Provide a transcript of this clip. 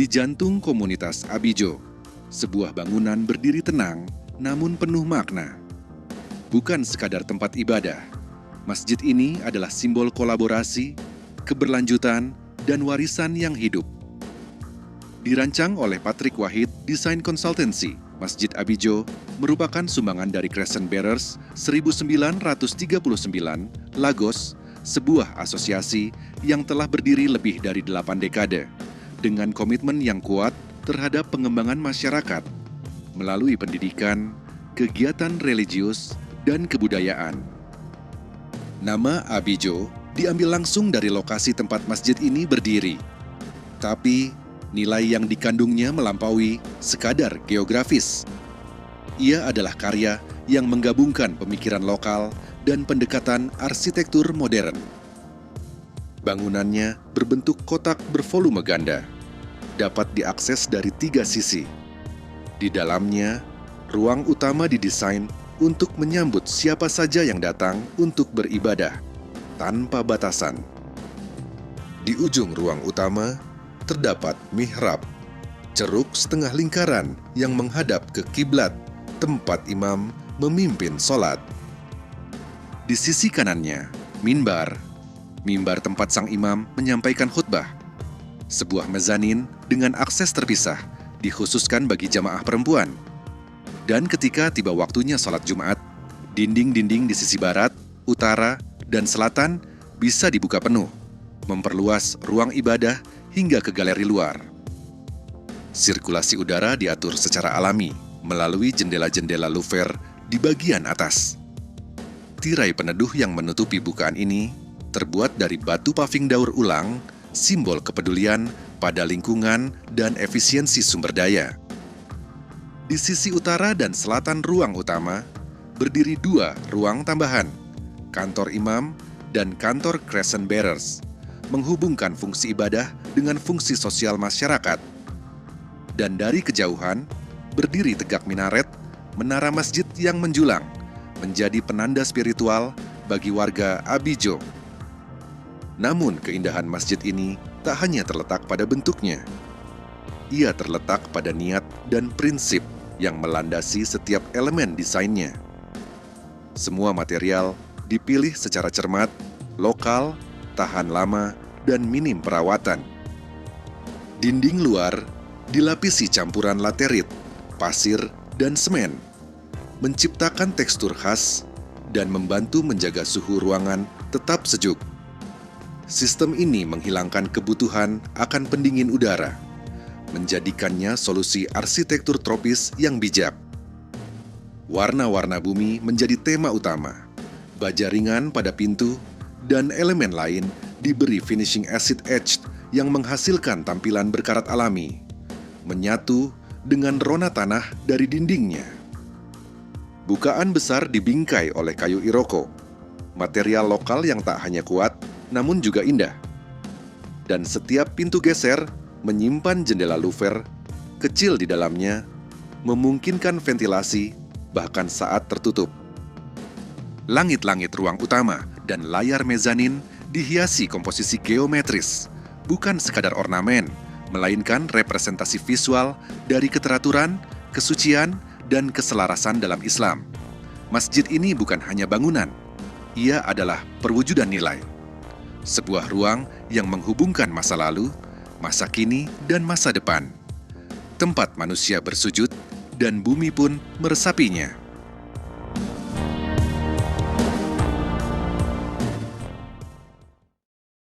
jantung komunitas Abijo, sebuah bangunan berdiri tenang namun penuh makna. Bukan sekadar tempat ibadah, masjid ini adalah simbol kolaborasi, keberlanjutan, dan warisan yang hidup. Dirancang oleh Patrick Wahid Design Consultancy, Masjid Abijo merupakan sumbangan dari Crescent Bearers 1939, Lagos, sebuah asosiasi yang telah berdiri lebih dari 8 dekade, dengan komitmen yang kuat terhadap pengembangan masyarakat, melalui pendidikan, kegiatan religius, dan kebudayaan. Nama Abijo diambil langsung dari lokasi tempat masjid ini berdiri. Tapi, nilai yang dikandungnya melampaui sekadar geografis. Ia adalah karya yang menggabungkan pemikiran lokal dan pendekatan arsitektur modern. Bangunannya berbentuk kotak bervolume ganda, dapat diakses dari 3 sisi. Di dalamnya, ruang utama didesain untuk menyambut siapa saja yang datang untuk beribadah, tanpa batasan. Di ujung ruang utama, terdapat mihrab, ceruk setengah lingkaran yang menghadap ke kiblat, tempat imam memimpin sholat. Di sisi kanannya, mimbar tempat sang imam menyampaikan khutbah. Sebuah mezanin dengan akses terpisah dikhususkan bagi jamaah perempuan. Dan ketika tiba waktunya sholat Jumat, dinding-dinding di sisi barat, utara, dan selatan bisa dibuka penuh, memperluas ruang ibadah hingga ke galeri luar. Sirkulasi udara diatur secara alami melalui jendela-jendela louver di bagian atas. Tirai peneduh yang menutupi bukaan ini terbuat dari batu paving daur ulang, simbol kepedulian pada lingkungan dan efisiensi sumber daya. Di sisi utara dan selatan ruang utama, berdiri 2 ruang tambahan, kantor imam dan kantor Crescent Bearers, menghubungkan fungsi ibadah dengan fungsi sosial masyarakat. Dan dari kejauhan, berdiri tegak minaret, menara masjid yang menjulang, menjadi penanda spiritual bagi warga Abijo. Namun keindahan masjid ini tak hanya terletak pada bentuknya. Ia terletak pada niat dan prinsip yang melandasi setiap elemen desainnya. Semua material dipilih secara cermat, lokal, tahan lama, dan minim perawatan. Dinding luar dilapisi campuran laterit, pasir, dan semen, menciptakan tekstur khas dan membantu menjaga suhu ruangan tetap sejuk. Sistem ini menghilangkan kebutuhan akan pendingin udara, menjadikannya solusi arsitektur tropis yang bijak. Warna-warna bumi menjadi tema utama, baja ringan pada pintu, dan elemen lain diberi finishing acid etched yang menghasilkan tampilan berkarat alami, menyatu dengan rona tanah dari dindingnya. Bukaan besar dibingkai oleh kayu iroko, material lokal yang tak hanya kuat, namun juga indah. Dan setiap pintu geser menyimpan jendela louver kecil di dalamnya, memungkinkan ventilasi bahkan saat tertutup. Langit-langit ruang utama dan layar mezanin dihiasi komposisi geometris, bukan sekadar ornamen, melainkan representasi visual dari keteraturan, kesucian, dan keselarasan dalam Islam. Masjid ini bukan hanya bangunan, ia adalah perwujudan nilai. Sebuah ruang yang menghubungkan masa lalu, masa kini, dan masa depan. Tempat manusia bersujud dan bumi pun meresapinya.